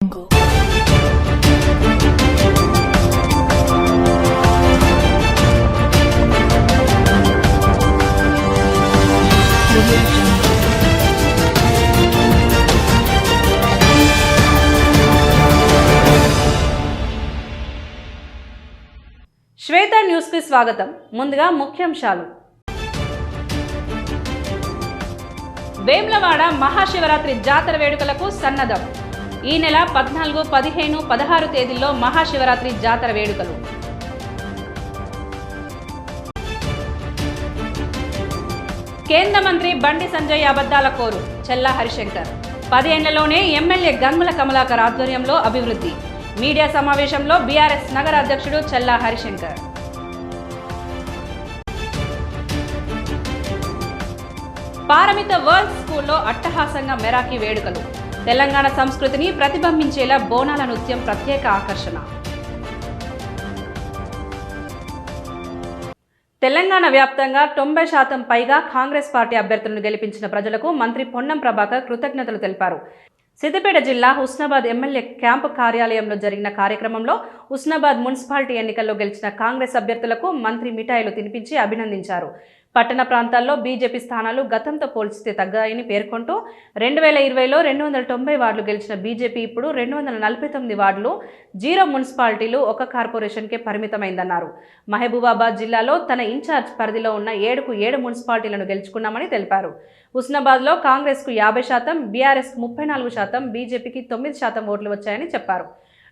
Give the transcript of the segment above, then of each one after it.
శ్వేత news కి స్వాగతం. ముందుగా ముఖ్యాంశాలు. వేములవాడ మహాశివరాత్రి జాతర వేడుకలకు సన్నద్ధం. ఈ నెల 14, 15, 16 తేదీల్లో మహాశివరాత్రి జాతర వేడుకలు. కేంద్ర మంత్రి బండి సంజయ్ అబద్ధాల కోరు చెల్లా హరిశంకర్. 10 ఏళ్లలోనే ఎమ్మెల్యే గంగుల కమలాకర్ ఆధ్వర్యంలో అభివృద్ధి. మీడియా సమావేశంలో బీఆర్ఎస్ నగర అధ్యక్షుడు చెల్లా హరిశంకర్. పారమిత వరల్డ్ స్కూల్లో అట్టహాసంగా మెరాకీ వేడుకలు. తెలంగాణ సంస్కృతిని ప్రతిబింబించేలా బోనాల నృత్యం ప్రత్యేక ఆకర్షణ. తెలంగాణ వ్యాప్తంగా 90% పైగా కాంగ్రెస్ పార్టీ అభ్యర్థులను గెలిపించిన ప్రజలకు మంత్రి పొన్నం ప్రభాకర్ కృతజ్ఞతలు తెలిపారు. సిద్దిపేట జిల్లా హుస్నాబాద్ ఎమ్మెల్యే క్యాంపు కార్యాలయంలో జరిగిన కార్యక్రమంలో హుస్నాబాద్ మున్సిపాలిటీ ఎన్నికల్లో గెలిచిన కాంగ్రెస్ అభ్యర్థులకు మంత్రి మిఠాయిలు తినిపించి అభినందించారు. పట్టణ ప్రాంతాల్లో బీజేపీ స్థానాలు గతంతో పోల్చితే తగ్గాయని పేర్కొంటూ 2020లో 290 వార్డులు గెలిచిన బీజేపీ ఇప్పుడు 249 వార్డులు, 0 మున్సిపాలిటీలు, 1 కార్పొరేషన్కే పరిమితమైందన్నారు. మహబూబాబాద్ జిల్లాలో తన ఇన్ఛార్జ్ పరిధిలో ఉన్న 7 మున్సిపాలిటీలను గెలుచుకున్నామని తెలిపారు. హుస్నాబాద్లో కాంగ్రెస్కు 50%, బీఆర్ఎస్కు 34%, బీజేపీకి 9% ఓట్లు వచ్చాయని చెప్పారు.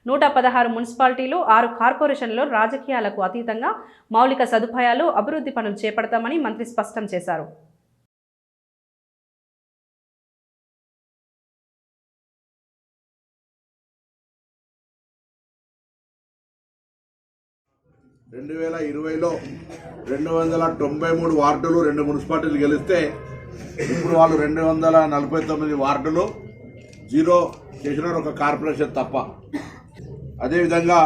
116 మున్సిపాలిటీలు, 6 కార్పొరేషన్లలో రాజకీయాలకు అతీతంగా మౌలిక సదుపాయాలు, అభివృద్ధి పనులు చేపడతామని మంత్రి స్పష్టం చేశారు. (2020లో 293 వార్డులు, 2 మున్సిపాలిటీలు గెలిస్తే ఇప్పుడు వాళ్ళు 249 వార్డులు, 0 చేసిన ఒక కార్పొరేషన్ తప్ప. అదేవిధంగా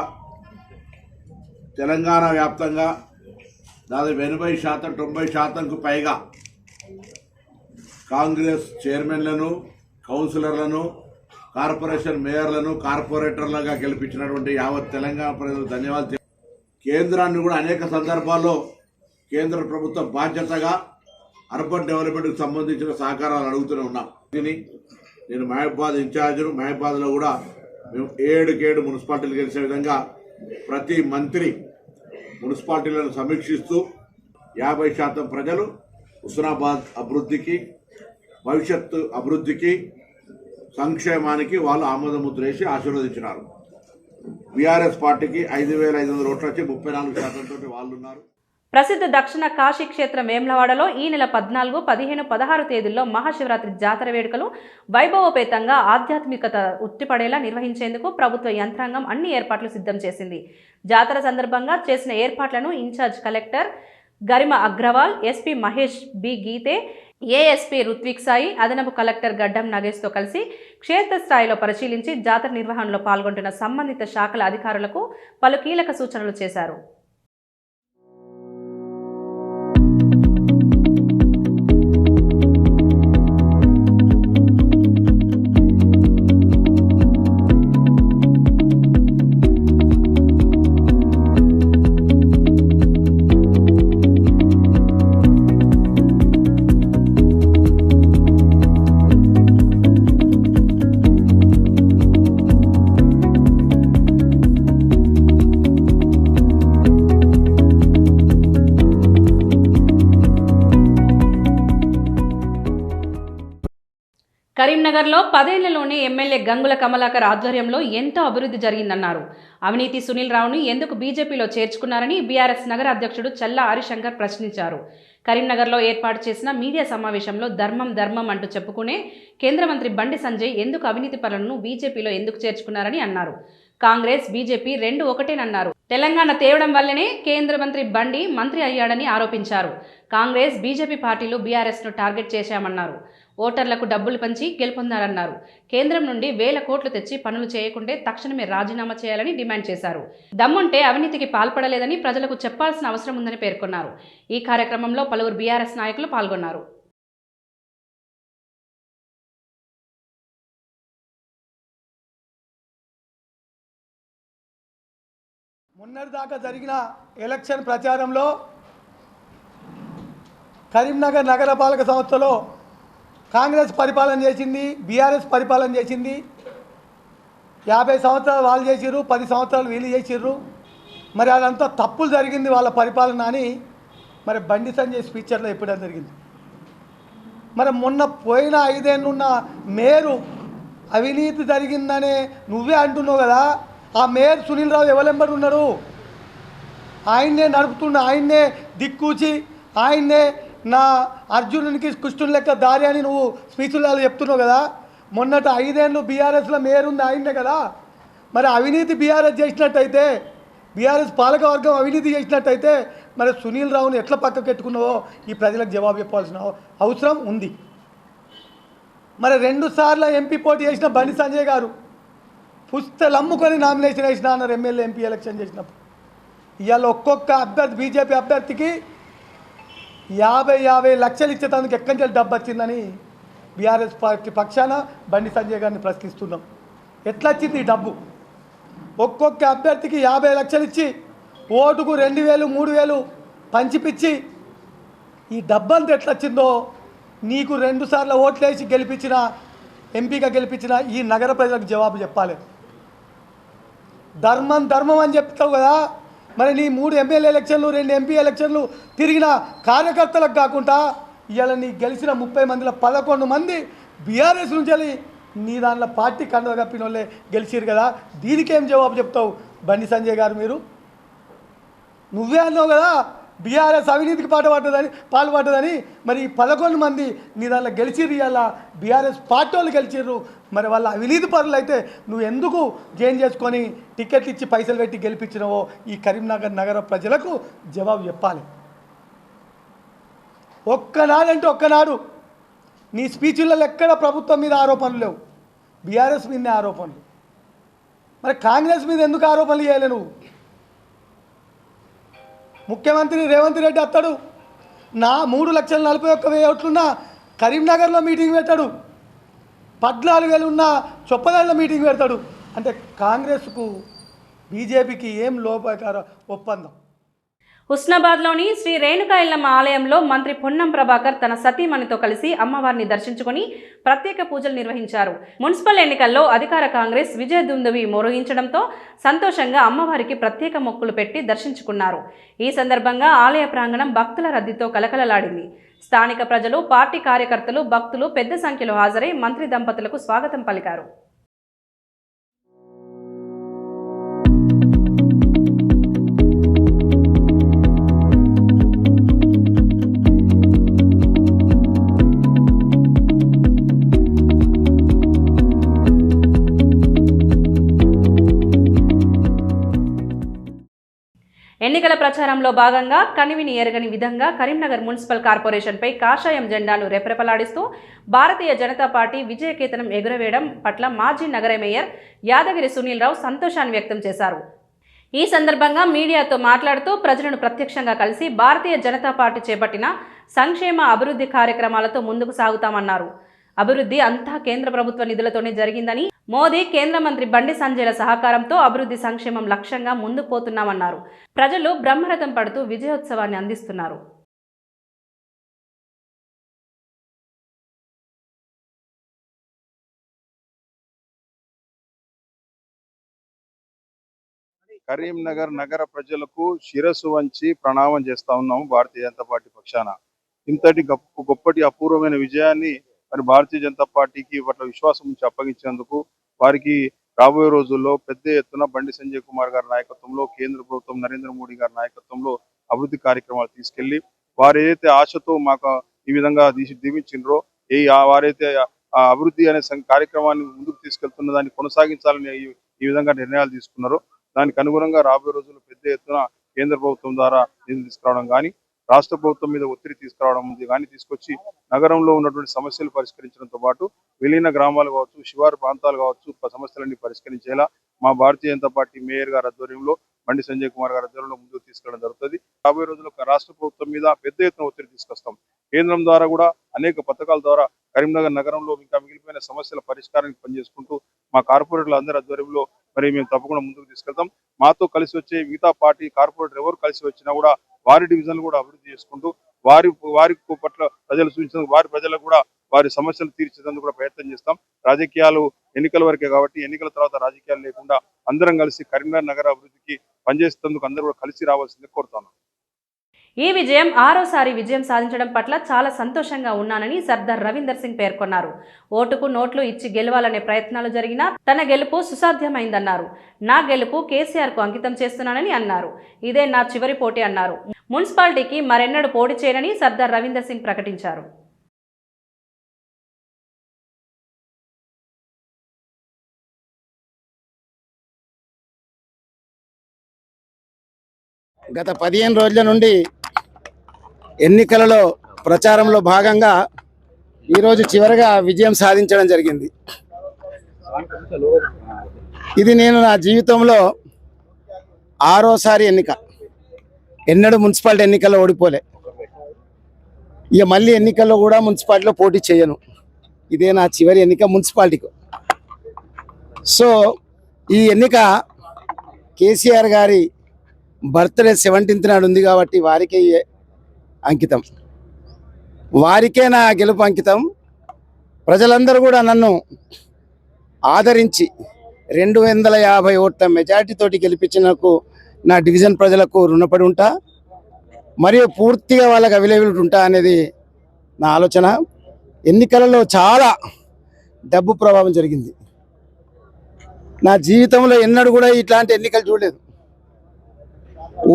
తెలంగాణ వ్యాప్తంగా దాదాపు 80%, 90%కు పైగా కాంగ్రెస్ చైర్మన్లను, కౌన్సిలర్లను, కార్పొరేషన్ మేయర్లను, కార్పొరేటర్లుగా గెలిపించినటువంటి యావత్ తెలంగాణ ప్రజలకు ధన్యవాదాలు. కేంద్రాన్ని కూడా అనేక సందర్భాల్లో కేంద్ర ప్రభుత్వ బాధ్యతగా అర్బన్ డెవలప్మెంట్కి సంబంధించిన సహకారాలు అడుగుతూనే ఉన్నాం. నేను మహబూబాబాద్ ఇన్ఛార్జును. మహబూబాబాద్లో కూడా మేము 7 మున్సిపాలిటీలు గెలిచే విధంగా ప్రతి మంత్రి మున్సిపాలిటీలను సమీక్షిస్తూ 50% ప్రజలు హుస్నాబాద్ అభివృద్ధికి, భవిష్యత్తు అభివృద్ధికి, సంక్షేమానికి వాళ్ళు ఆమోదముద్ర వేసి ఆశీర్వదించినారు. బీఆర్ఎస్ పార్టీకి 5,500 ఓట్లు వచ్చి 34% తోటి వాళ్ళు ఉన్నారు. ప్రసిద్ధ దక్షిణ కాశీ క్షేత్రం వేములవాడలో ఈ నెల 14, 15, 16 తేదీల్లో మహాశివరాత్రి జాతర వేడుకలు వైభవోపేతంగా ఆధ్యాత్మికత ఉట్టిపడేలా నిర్వహించేందుకు ప్రభుత్వ యంత్రాంగం అన్ని ఏర్పాట్లు సిద్ధం చేసింది. జాతర సందర్భంగా చేసిన ఏర్పాట్లను in charge collector Garima Agrawal, SP Mahesh B Gite, ASP Ruthvik Sai, అదనపు కలెక్టర్ గడ్డం నగేష్తో కలిసి క్షేత్రస్థాయిలో పరిశీలించి జాతర నిర్వహణలో పాల్గొంటున్న సంబంధిత శాఖల అధికారులకు పలు కీలక సూచనలు చేశారు. కరీంనగర్లో 10 ఏళ్లలోనే ఎమ్మెల్యే గంగుల కమలాకర్ ఆధ్వర్యంలో ఎంతో అభివృద్ధి జరిగిందన్నారు. అవినీతి సునీల్ రావుని ఎందుకు బీజేపీలో చేర్చుకున్నారని బీఆర్ఎస్ నగర అధ్యక్షుడు చెల్లా హరిశంకర్ ప్రశ్నించారు. కరీంనగర్లో ఏర్పాటు చేసిన మీడియా సమావేశంలో ధర్మం అంటూ చెప్పుకునే కేంద్ర మంత్రి బండి సంజయ్ ఎందుకు అవినీతి పరులను బీజేపీలో ఎందుకు చేర్చుకున్నారని అన్నారు. కాంగ్రెస్, బీజేపీ 2 ఒకటేనన్నారు. తెలంగాణ తేవడం వల్లనే కేంద్ర మంత్రి బండి మంత్రి అయ్యాడని ఆరోపించారు. కాంగ్రెస్, బీజేపీ పార్టీలు బీఆర్ఎస్ను టార్గెట్ చేశామన్నారు. ఓటర్లకు డబ్బులు పంచి గెలుపొందారన్నారు. కేంద్రం నుండి 1000 కోట్లు తెచ్చి పనులు చేయకుంటే తక్షణమే రాజీనామా చేయాలని డిమాండ్ చేశారు. దమ్ముంటే అవినీతికి పాల్పడలేదని ప్రజలకు చెప్పాల్సిన అవసరం ఉందని పేర్కొన్నారు. ఈ కార్యక్రమంలో పలువురు బీఆర్ఎస్ నాయకులు పాల్గొన్నారు. మొన్నటిదాకా జరిగిన ఎలక్షన్ ప్రచారంలో కరీంనగర్ నగరపాలక సంస్థలో కాంగ్రెస్ పరిపాలన చేసింది, బీఆర్ఎస్ పరిపాలన చేసింది. 50 సంవత్సరాలు వాళ్ళు చేసిర్రు, 10 సంవత్సరాలు వీళ్ళు చేసిర్రు. మరి అదంతా తప్పులు జరిగింది వాళ్ళ పరిపాలన అని మరి బండి సంజయ్ స్పీచర్లో చెప్పడం జరిగింది. మరి మొన్న పోయిన 5 ఏళ్ళున్న మేయరు అవినీతి జరిగిందనే నువ్వే అంటున్నావు కదా. ఆ మేయర్ సునీల్ రావు ఎవరెంబడి ఉన్నాడు? ఆయన్నే నడుపుతున్న, ఆయన్నే దిక్కూచి, ఆయన్నే నా అర్జునునికి కృష్ణుని లెక్క దారి అని నువ్వు స్పీచ్లలో చెప్తున్నావు కదా. మొన్నటి 5 ఏళ్ళు బీఆర్ఎస్లో మేయర్ ఉంది ఆయన్నే కదా. మరి అవినీతి బీఆర్ఎస్ చేసినట్టయితే, బీఆర్ఎస్ పాలకవర్గం అవినీతి చేసినట్టయితే మరి సునీల్ రావుని ఎట్లా పక్కకు పెట్టుకున్నావో ఈ ప్రజలకు జవాబు చెప్పాల్సిన అవసరం ఉంది. మరి 2 సార్లు ఎంపీ పోటీ చేసిన బండి సంజయ్ గారు పుస్తలు అమ్ముకొని నామినేషన్ వేసిన అన్నారు ఎమ్మెల్యే ఎంపీ ఎలక్షన్ చేసినప్పుడు. ఇవాళ ఒక్కొక్క అభ్యర్థి బీజేపీ అభ్యర్థికి 50 లక్షలు ఇచ్చేటందుకు ఎక్కడి నుంచి డబ్బు వచ్చిందని బీఆర్ఎస్ పార్టీ పక్షాన బండి సంజయ్ గారిని ప్రశ్నిస్తున్నాం. ఎట్లా వచ్చింది ఈ డబ్బు? ఒక్కొక్క అభ్యర్థికి 50 లక్షలు ఇచ్చి ఓటుకు 2000, 3000 పంచిపిచ్చి ఈ డబ్బంతా ఎట్లా వచ్చిందో నీకు 2 సార్లు ఓట్లేసి గెలిపించిన, ఎంపీగా గెలిపించిన ఈ నగర ప్రజలకు జవాబు చెప్పాలి. ధర్మం అని చెప్తావు కదా. మరి నీ 3 ఎమ్మెల్యే ఎలక్షన్లు, 2 ఎంపీ ఎలక్షన్లు తిరిగిన కార్యకర్తలకు కాకుండా ఇవాళ నీ గెలిచిన 30 మందిలో 11 మంది బీఆర్ఎస్ నుంచి వెళ్ళి నీ దాంట్లో పార్టీ కండువ కప్పిన వాళ్ళే గెలిచిరు కదా. దీనికేం జవాబు చెప్తావు బండి సంజయ్ గారు? మీరు నువ్వే అన్నావు కదా బీఆర్ఎస్ అవినీతికి పాల్పడ్డదని. మరి 11 మంది నీ దాంట్లో గెలిచిర్రు, ఇవాళ బీఆర్ఎస్ పార్టీ వాళ్ళు గెలిచిర్రు. మరి వాళ్ళ అవినీతి పరులు అయితే నువ్వు ఎందుకు గెయిన్ చేసుకొని టికెట్లు ఇచ్చి పైసలు పెట్టి గెలిపించినవో ఈ కరీంనగర్ నగర ప్రజలకు జవాబు చెప్పాలి. ఒక్కనాడు నీ స్పీచ్లలో ఎక్కడ ప్రభుత్వం మీద ఆరోపణలు లేవు, బీఆర్ఎస్ మీదనే ఆరోపణలు. మరి కాంగ్రెస్ మీద ఎందుకు ఆరోపణలు చేయలే నువ్వు? ముఖ్యమంత్రి రేవంత్ రెడ్డి అత్తాడు నా 3,41,000 ఓట్లున్న కరీంనగర్లో మీటింగ్ పెట్టాడు, 14,000 ఉన్న చొప్పదండలో మీటింగ్ పెడతాడు. అంటే కాంగ్రెస్కు బీజేపీకి ఏం లోపకార ఒప్పందం? హుస్నాబాద్లోని శ్రీ రేణుకా ఎల్లమ్మ ఆలయంలో మంత్రి పొన్నం ప్రభాకర్ తన సతీమణితో కలిసి అమ్మవారిని దర్శించుకుని ప్రత్యేక పూజలు నిర్వహించారు. మున్సిపల్ ఎన్నికల్లో అధికార కాంగ్రెస్ విజయ దుందువి మోగించడంతో సంతోషంగా అమ్మవారికి ప్రత్యేక మొక్కులు పెట్టి దర్శించుకున్నారు. ఈ సందర్భంగా ఆలయ ప్రాంగణం భక్తుల రద్దీతో కలకలలాడింది. స్థానిక ప్రజలు, పార్టీ కార్యకర్తలు, భక్తులు పెద్ద సంఖ్యలో హాజరై మంత్రి దంపతులకు స్వాగతం పలికారు. ఎన్నికల ప్రచారంలో భాగంగా కనివిని ఎరగని విధంగా కరీంనగర్ మున్సిపల్ కార్పొరేషన్పై కాషాయం జెండాను రెపరెపలాడిస్తూ భారతీయ జనతా పార్టీ విజయకేతనం ఎగురవేయడం పట్ల మాజీ నగర మేయర్ యాదగిరి సునీల్ రావు సంతోషాన్ని వ్యక్తం చేశారు. ఈ సందర్భంగా మీడియాతో మాట్లాడుతూ ప్రజలను ప్రత్యక్షంగా కలిసి భారతీయ జనతా పార్టీ చేపట్టిన సంక్షేమ అభివృద్ధి కార్యక్రమాలతో ముందుకు సాగుతామన్నారు. అభివృద్ధి అంతా కేంద్ర ప్రభుత్వ నిధులతోనే జరిగిందని, మోదీ, కేంద్ర మంత్రి బండి సంజయ్ల సహకారంతో అభివృద్ధి సంక్షేమం లక్ష్యంగా ముందుకు పోతున్నామన్నారు. ప్రజలు బ్రహ్మరథం పడుతూ విజయోత్సవాన్ని అందిస్తున్నారు. కరీంనగర్ నగర ప్రజలకు శిరస్సు వంచి ప్రణామం చేస్తా ఉన్నాము భారతీయ జనతా పార్టీ పక్షాన. ఇంతటి గొప్పటి అపూర్వమైన విజయాన్ని మరి భారతీయ జనతా పార్టీకి పట్ల విశ్వాసం ఉంచి అప్పగించేందుకు వారికి రాబోయే రోజుల్లో పెద్ద ఎత్తున బండి సంజయ్ కుమార్ గారి నాయకత్వంలో, కేంద్ర ప్రభుత్వం నరేంద్ర మోడీ గారి నాయకత్వంలో అభివృద్ధి కార్యక్రమాలు తీసుకెళ్లి వారు ఏదైతే ఆశతో మాకు ఈ విధంగా దీవించిండ్రో, వారైతే ఆ అభివృద్ధి అనే కార్యక్రమాన్ని ముందుకు తీసుకెళ్తున్న దాన్ని కొనసాగించాలని ఈ విధంగా నిర్ణయాలు తీసుకున్నారో దానికి అనుగుణంగా రాబోయే రోజుల్లో పెద్ద ఎత్తున కేంద్ర ప్రభుత్వం ద్వారా నిధులు తీసుకురావడం కానీ, రాష్ట్ర ప్రభుత్వం మీద ఒత్తిడి తీసుకురావడం కానీ తీసుకొచ్చి నగరంలో ఉన్నటువంటి సమస్యలు పరిష్కరించడంతో పాటు విలీన గ్రామాలు కావచ్చు, శివారు ప్రాంతాలు కావచ్చు, సమస్యలన్నీ పరిష్కరించేలా మా భారతీయ జనతా పార్టీ మేయర్ గారి ఆధ్వర్యంలో, బండి సంజయ్ కుమార్ గారి ఆధ్వర్యంలో ముందుకు తీసుకెళ్లడం జరుగుతుంది. రాబోయే రోజుల్లో రాష్ట్ర ప్రభుత్వం మీద పెద్ద ఎత్తున ఒత్తిడి తీసుకొస్తాం. కేంద్రం ద్వారా కూడా అనేక పథకాల ద్వారా కరీంనగర్ నగరంలో ఇంకా మిగిలిపోయిన సమస్యల పరిష్కారానికి పనిచేసుకుంటూ మా కార్పొరేటర్ల అందరి ఆధ్వర్యంలో మరి మేము తప్పకుండా ముందుకు తీసుకెళ్తాం. మాతో కలిసి వచ్చే మిగతా పార్టీ కార్పొరేటర్ ఎవరు కలిసి వచ్చినా కూడా వారి డివిజన్లు కూడా అభివృద్ధి చేసుకుంటూ వారి పట్ల ప్రజలు సూచించిన వారి ప్రజలకు కూడా వారి సమస్యలు తీర్చేందుకు కూడా ప్రయత్నం చేస్తాం. రాజకీయాలు ఎన్నికల వరకే కాబట్టి ఎన్నికల తర్వాత రాజకీయాలు లేకుండా అందరం కలిసి కరీంనగర్ నగర అభివృద్ధికి పనిచేసేందుకు అందరూ కూడా కలిసి రావాల్సింది కోరుతాను. ఈ విజయం ఆరోసారి విజయం సాధించడం పట్ల చాలా సంతోషంగా ఉన్నానని సర్దార్ రవీందర్ సింగ్ పేర్కొన్నారు. ఓటుకు నోట్లు ఇచ్చి గెలవాలనే ప్రయత్నాలు జరిగినా తన గెలుపు సుసాధ్యమైందన్నారు. నా గెలుపు కేసీఆర్కు అంకితం చేస్తున్నానని అన్నారు. ఇదే నా చివరి పోటీ అన్నారు. మున్సిపాలిటీకి మరెన్నడూ పోటీ చేయనని సర్దార్ రవీందర్ సింగ్ ప్రకటించారు. గత 15 రోజుల నుండి ఎన్నికలలో ప్రచారంలో భాగంగా ఈరోజు చివరగా విజయం సాధించడం జరిగింది. ఇది నేను నా జీవితంలో 6వసారి ఎన్నిక. ఎన్నడూ మున్సిపాలిటీ ఎన్నికల్లో ఓడిపోలే. ఇక మళ్ళీ ఎన్నికల్లో కూడా మున్సిపాలిటీలో పోటీ చేయను. ఇదే నా చివరి ఎన్నిక మున్సిపాలిటీకి. సో ఈ ఎన్నిక కేసీఆర్ గారి బర్త్డే 17th నాడు ఉంది కాబట్టి వారికే అంకితం. వారికే నా గెలుపు అంకితం. ప్రజలందరూ కూడా నన్ను ఆదరించి 250 ఓట్ల మెజార్టీతోటి గెలిపించినందుకు నా డివిజన్ ప్రజలకు రుణపడి ఉంటా, మరియు పూర్తిగా వాళ్ళకి అవైలబిలిటీ ఉంటా అనేది నా ఆలోచన. ఎన్నికలలో చాలా డబ్బు ప్రభావం జరిగింది. నా జీవితంలో ఎన్నడూ కూడా ఇట్లాంటి ఎన్నికలు చూడలేదు.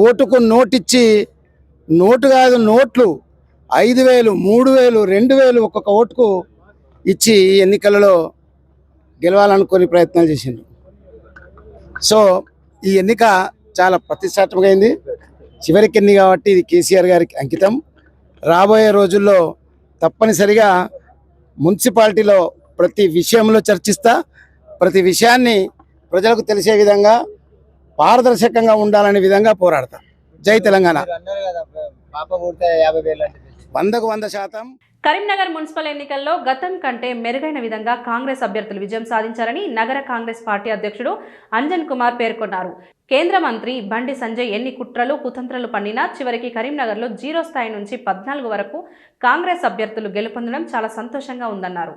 ఓటుకు నోటిచ్చి, నోటు కాదు నోట్లు 5,000, 3,000, 2,000 ఒక్కొక్క ఓటుకు ఇచ్చి ఎన్నికలలో గెలవాలనుకుని ప్రయత్నాలు చేసిండ్రు. సో ఈ ఎన్నిక చాలా ప్రతిష్టాత్మకమైంది. చివరికి ఎన్నిక కాబట్టి ఇది కేసీఆర్ గారికి అంకితం. రాబోయే రోజుల్లో తప్పనిసరిగా మున్సిపాలిటీలో ప్రతి విషయంలో చర్చిస్తా, ప్రతి విషయాన్ని ప్రజలకు తెలిసే విధంగా పారదర్శకంగా ఉండాలనే విధంగా పోరాడతా. జై తెలంగాణ. 100కు 100%. కరీంనగర్ మున్సిపల్ ఎన్నికల్లో గతం కంటే మెరుగైన విధంగా కాంగ్రెస్ అభ్యర్థులు విజయం సాధించారని నగర కాంగ్రెస్ పార్టీ అధ్యక్షుడు అంజన్ కుమార్ పేర్కొన్నారు. కేంద్ర మంత్రి బండి సంజయ్ ఎన్ని కుట్రలు కుతంత్రాలు పన్నినా చివరికి కరీంనగర్లో 0 స్థాయి నుంచి 14 వరకు కాంగ్రెస్ అభ్యర్థులు గెలుపొందడం చాలా సంతోషంగా ఉందన్నారు.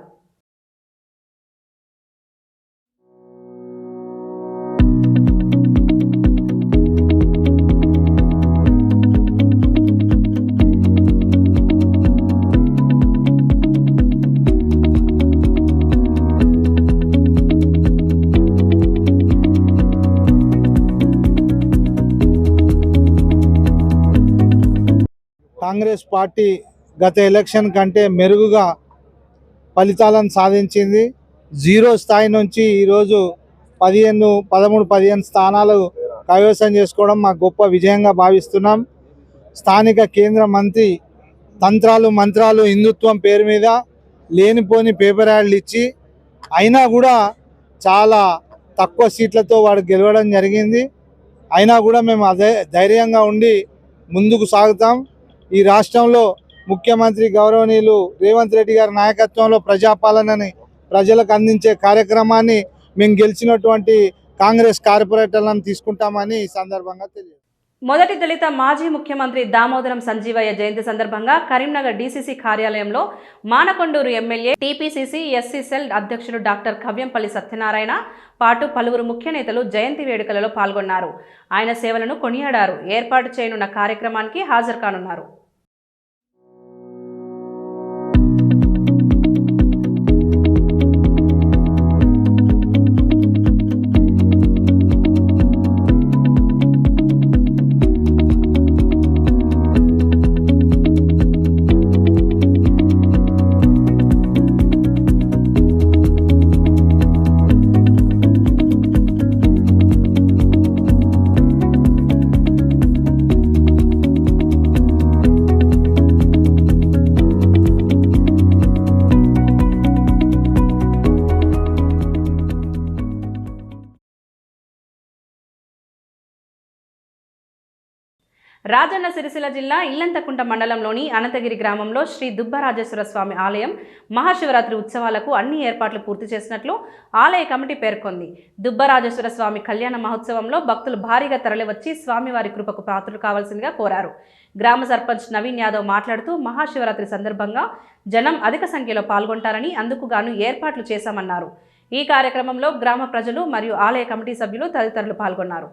కాంగ్రెస్ పార్టీ గత ఎలక్షన్ కంటే మెరుగుగా ఫలితాలను సాధించింది. 0 స్థాయి నుంచి ఈరోజు 13-15 స్థానాలు కైవసం చేసుకోవడం మా గొప్ప విజయంగా భావిస్తున్నాం. స్థానిక కేంద్ర మంత్రి తంత్రాలు మంత్రాలు హిందుత్వం పేరు మీద లేనిపోని పేపర్ యాడ్లు ఇచ్చి అయినా కూడా చాలా తక్కువ సీట్లతో వాడు గెలవడం జరిగింది. అయినా కూడా మేము అదే ధైర్యంగా ఉండి ముందుకు సాగుతాం. ఈ రాష్ట్రంలో ముఖ్యమంత్రి గౌరవనీయులు రేవంత్ రెడ్డి గారి నాయకత్వంలో ప్రజాపాలనని ప్రజలకు అందించే కార్యక్రమాన్ని మేము గెలిచినటువంటి కాంగ్రెస్ కార్పొరేటర్లను తీసుకుంటామని ఈ సందర్భంగా తెలియదు. మొదటి దళిత మాజీ ముఖ్యమంత్రి దామోదరం సంజీవయ్య జయంతి సందర్భంగా కరీంనగర్ డీసీసీ కార్యాలయంలో Manakondur MLA TPCC SC cell అధ్యక్షుడు డాక్టర్ కవ్యంపల్లి సత్యనారాయణ పాటు పలువురు ముఖ్య నేతలు జయంతి వేడుకలలో పాల్గొన్నారు. ఆయన సేవలను కొనియాడారు. ఏర్పాటు చేయనున్న కార్యక్రమానికి హాజరు కానున్నారు. రాజన్న సిరిసిల్ల జిల్లా ఇల్లంతకుంట మండలంలోని అనంతగిరి గ్రామంలో శ్రీ దుబ్బరాజేశ్వర స్వామి ఆలయం మహాశివరాత్రి ఉత్సవాలకు అన్ని ఏర్పాట్లు పూర్తి చేసినట్లు ఆలయ కమిటీ పేర్కొంది. దుబ్బరాజేశ్వర స్వామి కళ్యాణ మహోత్సవంలో భక్తులు భారీగా తరలివచ్చి స్వామివారి కృపకు పాత్రలు కావాల్సిందిగా కోరారు. గ్రామ సర్పంచ్ నవీన్ యాదవ్ మాట్లాడుతూ మహాశివరాత్రి సందర్భంగా జనం అధిక సంఖ్యలో పాల్గొంటారని అందుకు గాను ఏర్పాట్లు చేశామన్నారు. ఈ కార్యక్రమంలో గ్రామ ప్రజలు మరియు ఆలయ కమిటీ సభ్యులు తదితరులు పాల్గొన్నారు.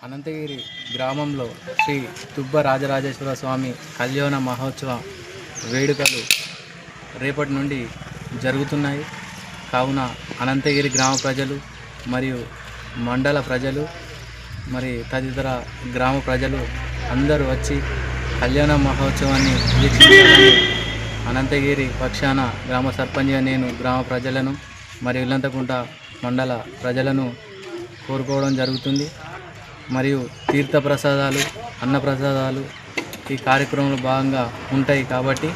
అనంతగిరి గ్రామంలో శ్రీ దుబ్బ రాజరాజేశ్వర స్వామి కళ్యాణ మహోత్సవ వేడుకలు రేపటి నుండి జరుగుతున్నాయి. కావున అనంతగిరి గ్రామ ప్రజలు మరియు మండల ప్రజలు మరి తదితర గ్రామ ప్రజలు అందరూ వచ్చి కళ్యాణ మహోత్సవాన్ని వీక్షించాలని అనంతగిరి పక్షాన గ్రామ సర్పంచ్గా నేను గ్రామ ప్రజలను మరియు ఇల్లంతకుంట మండల ప్రజలను కోరుకోవడం జరుగుతుంది. మరియు తీర్థప్రసాదాలు అన్నప్రసాదాలు ఈ కార్యక్రమంలో భాగంగా ఉంటాయి కాబట్టి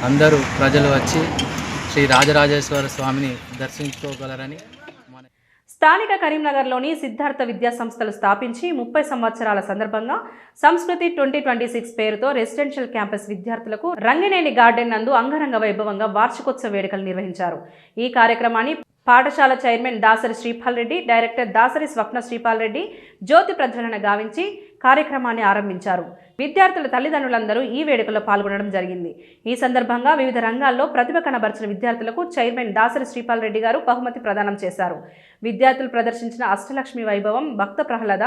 అందరూ ప్రజలు వచ్చి శ్రీ రాజరాజేశ్వర స్వామిని దర్శించుకోగలరని. స్థానిక కరీంనగర్లోని సిద్ధార్థ విద్యా సంస్థలు స్థాపించి 30 సంవత్సరాల సందర్భంగా సంస్కృతి 2026 పేరుతో రెసిడెన్షియల్ క్యాంపస్ విద్యార్థులకు రంగినేని గార్డెన్ నందు అంగరంగ వైభవంగా వార్షికోత్సవ వేడుకలు నిర్వహించారు. ఈ కార్యక్రమాన్ని పాఠశాల చైర్మన్ దాసరి శ్రీపాల్ రెడ్డి, డైరెక్టర్ దాసరి స్వప్న శ్రీపాల్ రెడ్డి జ్యోతి ప్రజ్వలన గావించి కార్యక్రమాన్ని ఆరంభించారు. విద్యార్థుల తల్లిదండ్రులందరూ ఈ వేడుకలో పాల్గొనడం జరిగింది. ఈ సందర్భంగా వివిధ రంగాల్లో ప్రతిభ కనబర్చిన విద్యార్థులకు చైర్మన్ దాసరి శ్రీపాల్ రెడ్డి గారు బహుమతి ప్రదానం చేశారు. విద్యార్థులు ప్రదర్శించిన అష్టలక్ష్మి వైభవం, భక్త ప్రహ్లాద,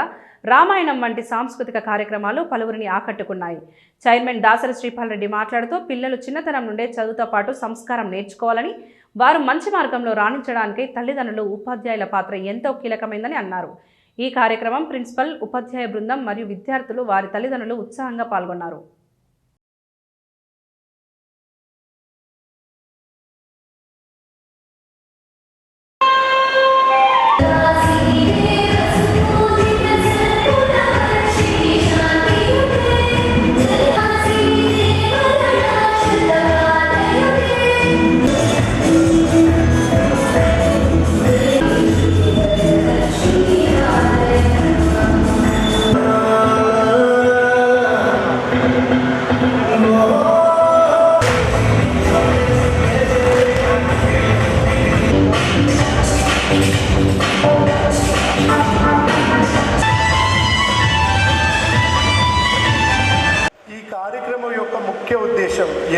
రామాయణం వంటి సాంస్కృతిక కార్యక్రమాలు పలువురిని ఆకట్టుకున్నాయి. చైర్మన్ దాసరి శ్రీపాల్ రెడ్డి మాట్లాడుతూ పిల్లలు చిన్నతనం నుండే చదువుతో పాటు సంస్కారం నేర్చుకోవాలని, వారు మంచి మార్గంలో రాణించడానికి తల్లిదండ్రులు, ఉపాధ్యాయుల పాత్ర ఎంతో కీలకమైందని అన్నారు. ఈ కార్యక్రమం ప్రిన్సిపల్, ఉపాధ్యాయ బృందం మరియు విద్యార్థులు, వారి తల్లిదండ్రులు ఉత్సాహంగా పాల్గొన్నారు.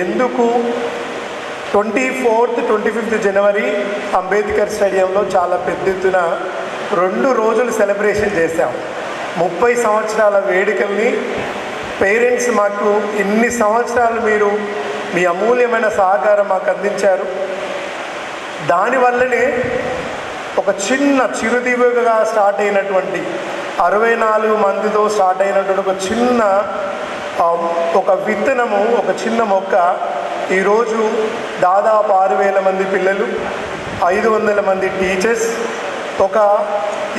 ఎందుకు 24th, 25th జనవరి అంబేద్కర్ స్టేడియంలో చాలా పెద్ద ఎత్తున 2 రోజులు సెలబ్రేషన్ చేశాం. 30 సంవత్సరాల వేడుకల్ని పేరెంట్స్ మాకు ఇన్ని సంవత్సరాలు మీరు మీ అమూల్యమైన సహకారం మాకు అందించారు. దానివల్లనే ఒక చిన్న చిరుదివ్వగా స్టార్ట్ అయినటువంటి 64 మందితో స్టార్ట్ అయినటువంటి ఒక చిన్న ఒక విత్తనము, ఒక చిన్న మొక్క ఈరోజు దాదాపు 6,000 మంది పిల్లలు, 500 మంది టీచర్స్, ఒక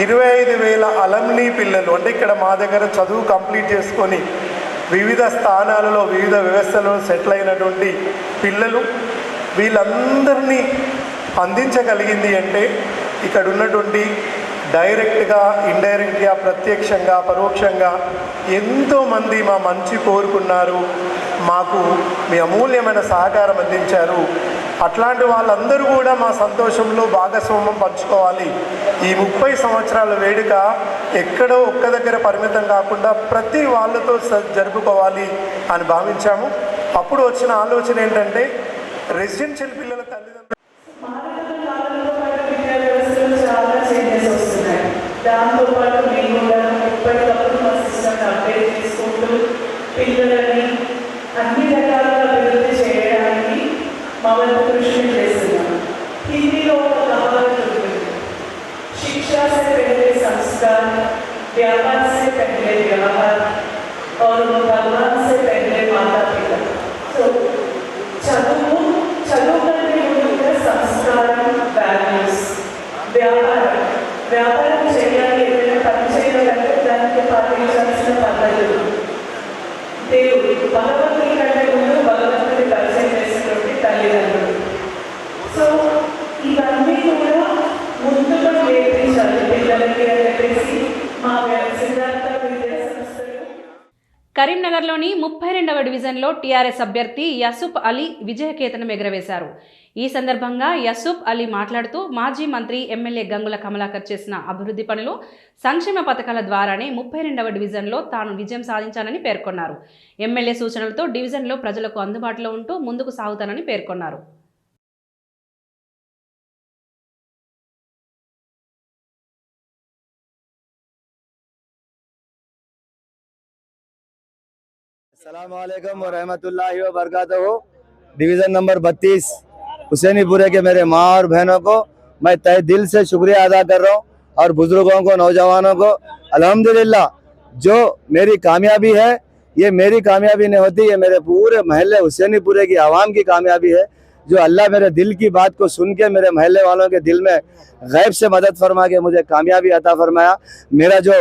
25,000 అలమ్నీ పిల్లలు, అంటే ఇక్కడ మా దగ్గర చదువు కంప్లీట్ చేసుకొని వివిధ స్థానాలలో వివిధ వ్యవస్థలలో సెటిల్ అయినటువంటి పిల్లలు, వీళ్ళందరినీ అందించగలిగింది అంటే ఇక్కడ ఉన్నటువంటి డైరెక్ట్గా, ఇండైరెక్ట్గా, ప్రత్యక్షంగా, పరోక్షంగా ఎంతోమంది మా మంచి కోరుకున్నారు, మాకు మీ అమూల్యమైన సహకారం అందించారు. అట్లాంటి వాళ్ళందరూ కూడా మా సంతోషంలో భాగస్వామ్యం పంచుకోవాలి. ఈ 30 సంవత్సరాల వేడుక ఎక్కడో ఒక్క దగ్గర పరిమితం కాకుండా ప్రతి వాళ్ళతో జరుపుకోవాలి అని భావించాము. అప్పుడు వచ్చిన ఆలోచన ఏంటంటే రెసిడెన్షియల్ పిల్లల తల్లిదండ్రులు దాంతోపాటు మేము కూడా ఎప్పటికప్పుడు మా సిస్టమ్ని అప్డేట్ చేసుకుంటూ పిల్లలని అన్ని రకాలుగా అభివృద్ధి చేయడానికి మా వంతు కృషి చేస్తున్నాం. హిందీలో ఒక కహావత్ ఉంటుంది, శిక్షా से पहले संस्कार, व्यापार से पहले व्यवहार और भगवान से पहले माता पिता. సో చదువు కంటే ముందుగా సంస్కారం, వాల్యూస్, వ్యాపారం చేయాలి, ఏదైనా పని చేయాలంటే దానికి పాటించాల్సిన పద్ధతులు, దేవుడు భగవంతుడి కంటే ముందు భగవంతుడి పరిచయం చేసినటువంటి తల్లిదండ్రులు. సో కరీంనగర్లోని 32వ డివిజన్లో టీఆర్ఎస్ అభ్యర్థి యసూఫ్ అలీ విజయకేతనం ఎగురవేశారు. ఈ సందర్భంగా యసూఫ్ అలీ మాట్లాడుతూ మాజీ మంత్రి ఎమ్మెల్యే గంగుల కమలాకర్ చేసిన అభివృద్ధి పనులు, సంక్షేమ పథకాల ద్వారానే 32వ డివిజన్లో తాను విజయం సాధించానని పేర్కొన్నారు. ఎమ్మెల్యే సూచనలతో డివిజన్లో ప్రజలకు అందుబాటులో ఉంటూ ముందుకు సాగుతానని పేర్కొన్నారు. अस्सलामुअलैकुम व रहमतुल्लाहि व बरकातहू। डिवीज़न नंबर 32 हुसैनीपुरे के मेरे माँ और बहनों को मैं तहे दिल से शुक्रिया अदा कर रहा हूँ और बुजुर्गों को, नौजवानों को। अल्हम्दुलिल्लाह जो मेरी कामयाबी है, ये मेरी कामयाबी नहीं होती, ये मेरे पूरे महल्ले हुसैनीपुरे की आवाम की कामयाबी है। जो अल्लाह मेरे दिल की बात को सुन के मेरे महल्ले वालों के दिल में गैब से मदद फरमा के मुझे कामयाबी अता फरमाया। मेरा जो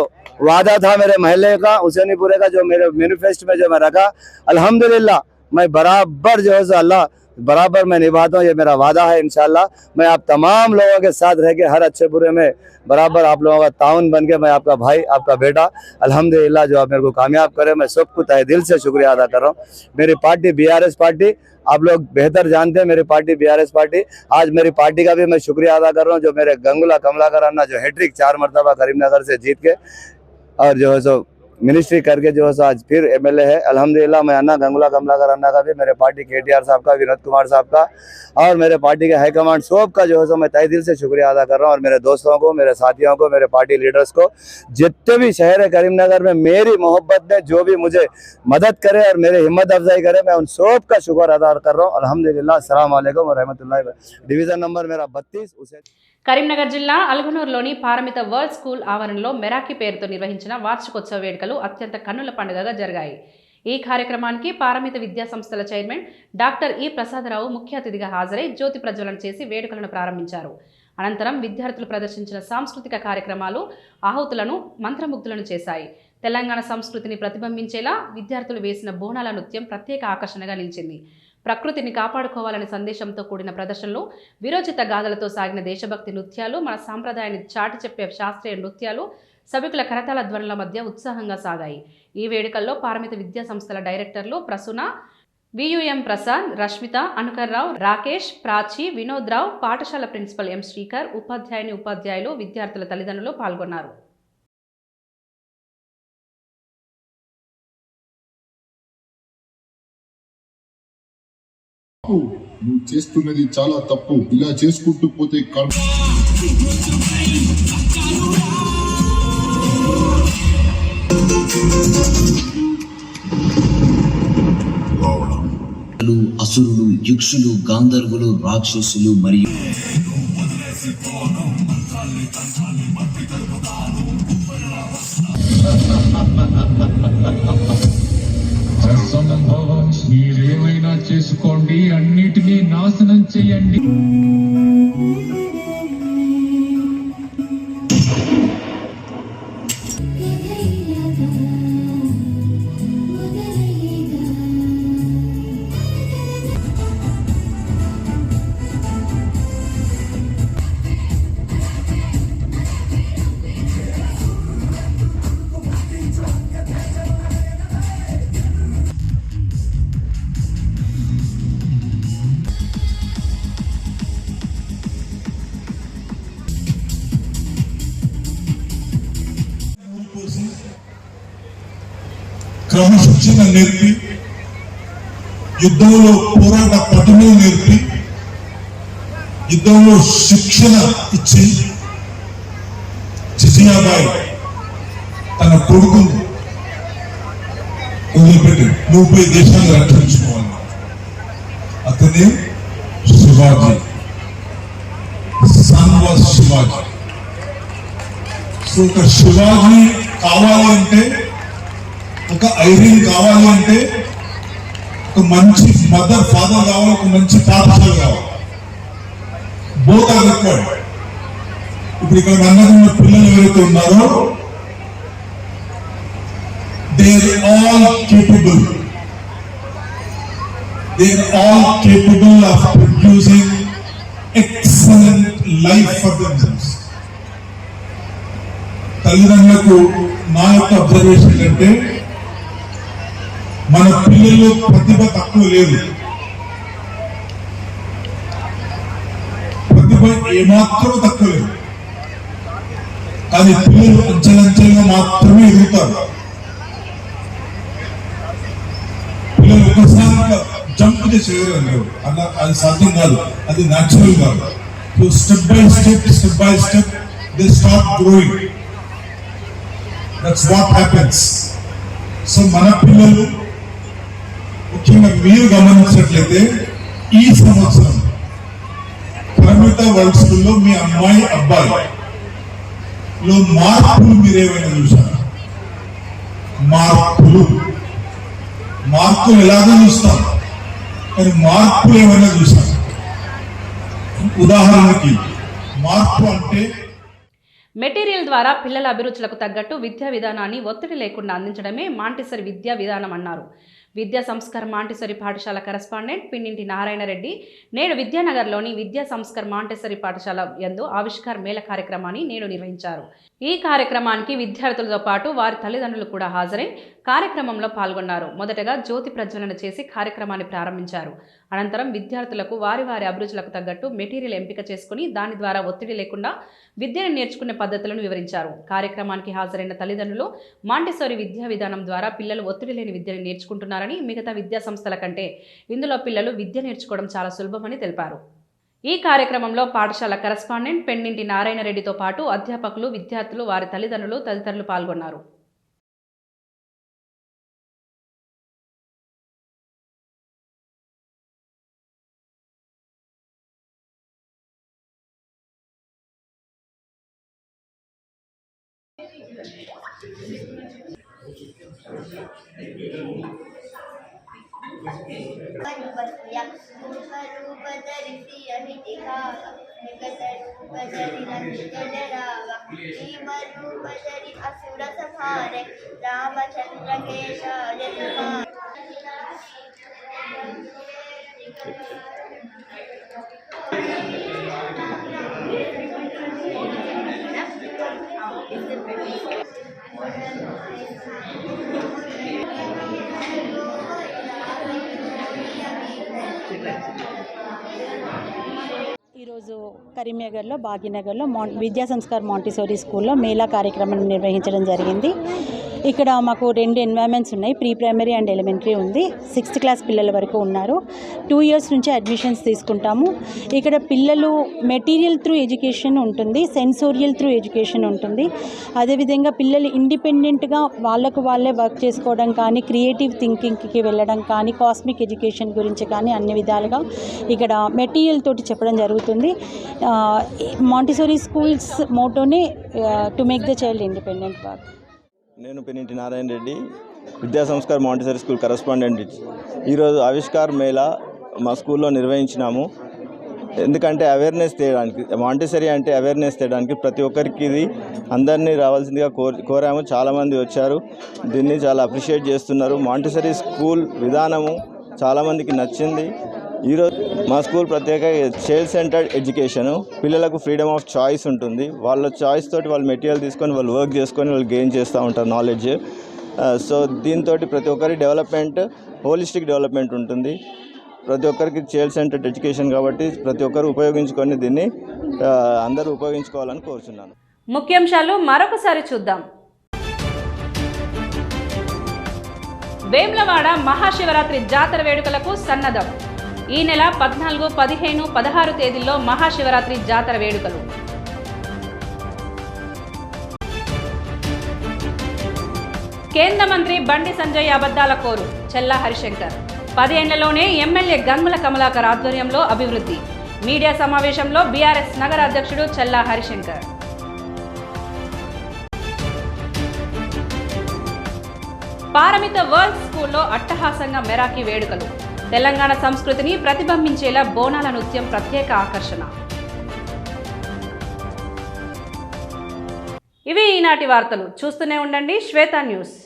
वादा था मेरे महल्ले का, हुसैनीपुरे का, जो मेरे मैनिफेस्टो में जो मैं रखा, अल्हम्दुलिल्लाह मैं बराबर जो है अल्लाह बराबर मैं निभाता हूँ। ये मेरा वादा है। इंशाल्लाह मैं आप तमाम लोगों के साथ रह के हर अच्छे बुरे में बराबर आप लोगों का ताउन बन के मैं आपका भाई, आपका बेटा, अल्हम्दुलिल्लाह जो आप मेरे को कामयाब करे, मैं सबको तहे दिल से शुक्रिया अदा कर रहा हूँ। मेरी पार्टी BRS पार्टी, आप लोग बेहतर जानते हैं मेरी पार्टी BRS पार्टी। आज मेरी पार्टी का भी मैं शुक्रिया अदा कर रहा हूँ, जो मेरे गंगुला कमलाकर अन्ना जो हैट्रिक 4 मरतबा करीमनगर से जीत के और जो है सो मिनिस्ट्री करके जो है सो आज फिर MLA है। अल्हम्दुलिल्लाह मैं अन्ना गंगुला कमलाकर अन्ना का भी, मेरे पार्टी KTR साहब का, विनोद कुमार साहब का और मेरे पार्टी के हाईकमांड सब का जो है सो मैं तहे दिल से शुक्रिया अदा कर रहा हूँ। और मेरे दोस्तों को, मेरे साथियों को, मेरे पार्टी लीडर्स को, जितने भी शहर है करीमनगर में मेरी मोहब्बत में जो भी मुझे मदद करे और मेरे हिम्मत अफजाई करे, मैं उन सब का शुक्र अदा कर रहा हूँ। अल्हम्दुलिल्लाह। अस्सलाम वालेकुम व रहमतुल्लाहि। डिवीजन नंबर मेरा 32। కరీంనగర్ జిల్లా అల్గనూరులోని పారమిత వరల్డ్ స్కూల్ ఆవరణలో మెరాకి పేరుతో నిర్వహించిన వార్షికోత్సవ వేడుకలు అత్యంత కన్నుల పండుగగా జరిగాయి. ఈ కార్యక్రమానికి పారమిత విద్యా సంస్థల చైర్మన్ డాక్టర్ ఈ ప్రసాదరావు ముఖ్య అతిథిగా హాజరై జ్యోతి ప్రజ్వలన చేసి వేడుకలను ప్రారంభించారు. అనంతరం విద్యార్థులు ప్రదర్శించిన సాంస్కృతిక కార్యక్రమాలు ఆహుతులను మంత్రముగ్ధులను చేశాయి. తెలంగాణ సంస్కృతిని ప్రతిబింబించేలా విద్యార్థులు వేసిన బోనాల నృత్యం ప్రత్యేక ఆకర్షణగా నిలిచింది. ప్రకృతిని కాపాడుకోవాలనే సందేశంతో కూడిన ప్రదర్శనలు, విరోచిత గాథలతో సాగిన దేశభక్తి నృత్యాలు, మన సాంప్రదాయాన్ని చాటి చెప్పే శాస్త్రీయ నృత్యాలు సభికుల కరతాళ ధ్వనుల మధ్య ఉత్సాహంగా సాగాయి. ఈ వేడుకల్లో పారమిత విద్యా సంస్థల డైరెక్టర్లు ప్రసూన, VUM ప్రసాద్, రష్మిత, అనుకర్రావు, రాకేష్, ప్రాచి, వినోద్రావు, పాఠశాల ప్రిన్సిపల్ M శ్రీకర్, ఉపాధ్యాయులు, విద్యార్థుల తల్లిదండ్రులు పాల్గొన్నారు. నువ్వు చేస్తున్నది చాలా తప్పు. ఇలా చేసుకుంటూ పోతే అసురులు, యక్షులు, గాంధర్వులు, రాక్షసులు మరియు మీరేమైనా చేసుకోండి, అన్నిటినీ నాశనం చేయండి. క్రమశిక్షణ నేర్పి, యుద్ధంలో పోరాట పట్టును నేర్పి, యుద్ధంలో శిక్షణ ఇచ్చి జిజియాబాయి తన కొడుకును వదిలిపెట్టి నువ్వు పోయి దేశాన్ని రక్షించుకోవాలి. అతనే Shivaji. Son was Shivaji. So ఒక శివాజీ కావాలి అంటే, ఒక ఐరన్ కావాలి అంటే, ఒక మంచి మదర్ ఫాదర్ కావాలి, ఒక మంచి పాఠశాల కావాలి. Both are required. ఇప్పుడు ఇక్కడ అన్నదమ్ముల పిల్లలు ఎవరైతే ఉన్నారో they are all capable. They are all capable of producing excellent life for themselves. తల్లిదండ్రులకు నా యొక్క అబ్జర్వేషన్ అంటే మన పిల్లల్లో ప్రతిభ తక్కువ లేదు, ప్రతిభ ఏమాత్రం తక్కువ లేదు. కానీ పిల్లలు అంచెలంచెలుగా మాత్రమే ఎదుగుతారు. పిల్లలు ఒకసారిగా జంప్ చేసి ఎగరలేరు, అలా అది సాధ్యం కాదు, అది న్యాచురల్ కాదు. So step by step they start growing. That's what happens. So మన పిల్లలు ముఖ్యంగా మీరు గమనించినట్లయితే ఈ సంవత్సరం పరిమిత వరల్డ్ స్కూల్లో మీ అమ్మాయి అబ్బాయి లో మార్పులు మీరేమైనా చూసారా? మార్పులు ఎలాగో చూస్తాం, కానీ మార్పులు ఏమైనా చూసాం? ఉదాహరణకి మార్పు అంటే మెటీరియల్ ద్వారా పిల్లల అభిరుచులకు తగ్గట్టు విద్యా విధానాన్ని ఒత్తిడి లేకుండా అందించడమే మాంటిసరీ విద్యా విధానం అన్నారు. విద్యా సంస్కర్ మాంటిసరీ పాఠశాల కరెస్పాండెంట్ పిన్నింటి నారాయణ రెడ్డి నేడు విద్యానగర్లోని విద్యా సంస్కర్ మాంటిసరీ పాఠశాల యందు ఆవిష్కార్ మేళ కార్యక్రమాన్ని నేడు నిర్వహించారు. ఈ కార్యక్రమానికి విద్యార్థులతో పాటు వారి తల్లిదండ్రులు కూడా హాజరై కార్యక్రమంలో పాల్గొన్నారు. మొదటగా జ్యోతి ప్రజ్వలన చేసి కార్యక్రమాన్ని ప్రారంభించారు. అనంతరం విద్యార్థులకు వారి వారి అభిరుచులకు తగ్గట్టు మెటీరియల్ ఎంపిక చేసుకుని దాని ద్వారా ఒత్తిడి లేకుండా విద్యను నేర్చుకునే పద్ధతులను వివరించారు. కార్యక్రమానికి హాజరైన తల్లిదండ్రులు మాంటిసరీ విద్యా విధానం ద్వారా పిల్లలు ఒత్తిడి లేని విద్యను నేర్చుకుంటున్నారని, మిగతా విద్యా సంస్థల కంటే ఇందులో పిల్లలు విద్య నేర్చుకోవడం చాలా సులభమని తెలిపారు. ఈ కార్యక్రమంలో పాఠశాల కరెస్పాండెంట్ పెన్నింటి నారాయణ రెడ్డితో పాటు అధ్యాపకులు, విద్యార్థులు, వారి తల్లిదండ్రులు తదితరులు పాల్గొన్నారు. ఈరోజు కరీంనగర్లో భాగ్యనగర్లో విద్యా సంస్కార్ మాంటిసోరీ స్కూల్లో మేళా కార్యక్రమం నిర్వహించడం జరిగింది. ఇక్కడ మాకు 2 ఎన్వైరన్మెంట్స్ ఉన్నాయి, ప్రీ ప్రైమరీ అండ్ ఎలిమెంటరీ ఉంది. 6th క్లాస్ పిల్లల వరకు ఉన్నారు. 2 years నుంచి అడ్మిషన్స్ తీసుకుంటాము. ఇక్కడ పిల్లలు మెటీరియల్ త్రూ ఎడ్యుకేషన్ ఉంటుంది, సెన్సోరియల్ త్రూ ఎడ్యుకేషన్ ఉంటుంది. అదేవిధంగా పిల్లలు ఇండిపెండెంట్గా వాళ్ళకు వాళ్ళే వర్క్ చేసుకోవడం కానీ, క్రియేటివ్ థింకింగ్కి వెళ్ళడం కానీ, కాస్మిక్ ఎడ్యుకేషన్ గురించి కానీ అన్ని విధాలుగా ఇక్కడ మెటీరియల్ తోటి చెప్పడం జరుగుతుంది. మాంటిసోరీ స్కూల్స్ మోటోనే to make the child independent work. నేను పెన్నింటి నారాయణ రెడ్డి, విద్యా సంస్కార్ మాంటిసరీ స్కూల్ కరెస్పాండెంట్. ఈరోజు ఆవిష్కార్ మేళా మా స్కూల్లో నిర్వహించినాము. ఎందుకంటే అవేర్నెస్ తేయడానికి, మాంటిసరీ అంటే అవేర్నెస్ తేయడానికి ప్రతి ఒక్కరికి ఇది అందరినీ రావాల్సిందిగా కోరాము. చాలామంది వచ్చారు, దీన్ని చాలా అప్రిషియేట్ చేస్తున్నారు. మాంటిసరీ స్కూల్ విధానము చాలామందికి నచ్చింది. ఈరోజు మా స్కూల్ ప్రత్యేక చైల్డ్ సెంటర్డ్ ఎడ్యుకేషను, పిల్లలకు ఫ్రీడమ్ ఆఫ్ చాయిస్ ఉంటుంది. వాళ్ళ చాయిస్ తోటి వాళ్ళు మెటీరియల్ తీసుకొని వాళ్ళు వర్క్ చేసుకొని వాళ్ళు గెయిన్ చేస్తూ ఉంటారు నాలెడ్జ్. సో దీంతో ప్రతి ఒక్కరి డెవలప్మెంట్, హోలిస్టిక్ డెవలప్మెంట్ ఉంటుంది. ప్రతి ఒక్కరికి చైల్డ్ సెంటర్డ్ ఎడ్యుకేషన్ కాబట్టి ప్రతి ఒక్కరు ఉపయోగించుకొని దీన్ని అందరూ ఉపయోగించుకోవాలని కోరుచున్నాను. ముఖ్యాంశాలు మరొకసారి చూద్దాం. వేములవాడ మహాశివరాత్రి జాతర వేడుకలకు సన్నద్ధం. ఈ నెల 14, 15, 16 తేదీల్లో మహాశివరాత్రి జాతర వేడుకలు. కేంద్ర మంత్రి బండి సంజయ్ అబద్ధాల కోరు చెల్లా హరిశంకర్. 10 ఏళ్లలోనే ఎమ్మెల్యే గంగుల కమలాకర్ ఆధ్వర్యంలో అభివృద్ధి. మీడియా సమావేశంలో బీఆర్ఎస్ నగర అధ్యక్షుడు చెల్లా హరిశంకర్. పారమిత వరల్డ్ స్కూల్లో అట్టహాసంగా మెరాకీ వేడుకలు. తెలంగాణ సంస్కృతిని ప్రతిబింబించేలా బోనాల నృత్యం ప్రత్యేక ఆకర్షణ. ఇవి ఈనాటి వార్తలు. చూస్తూనే ఉండండి శ్వేత న్యూస్.